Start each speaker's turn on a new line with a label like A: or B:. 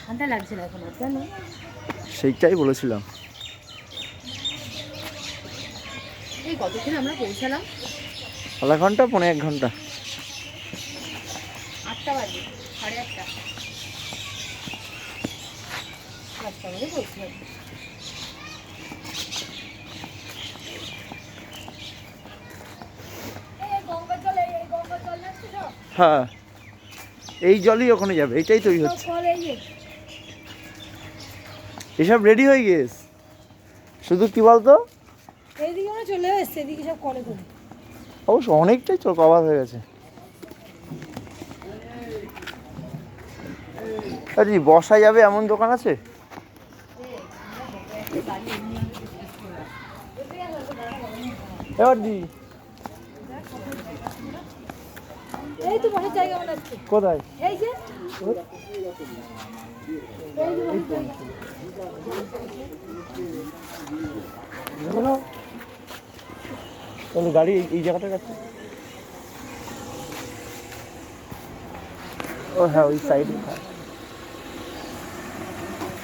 A: ঠান্ডা লাগছে না এখন আর, জানো?
B: সেইটাই বলেছিলাম।
A: এই কতক্ষণ আমরা পৌঁছালাম?
B: আধা ঘন্টা, 1.5 ঘন্টা।
A: 8টা বাজে, 8:30। 5টা বাজে পৌঁছলাম।
B: হ্যাঁ, এই জলই ওখানে যাবে, এইটাই তৈরি হচ্ছে। এসব রেডি হয়ে গিয়েছে, শুধু কি বলতো
A: এইদিকে আমরা চলে এসেছি, এদিকে সব কলে করে।
B: অবশ্য অনেকটাই কভার হয়ে গেছে। আরে বসা যাবে এমন দোকান আছে? এবার দি
A: এই তো বসার জায়গা মনে হচ্ছে।
B: কোথায়?
A: এই যে
B: গাড়ি এই জায়গাটার কাছে। ও হ্যাঁ, ওই সাইডে।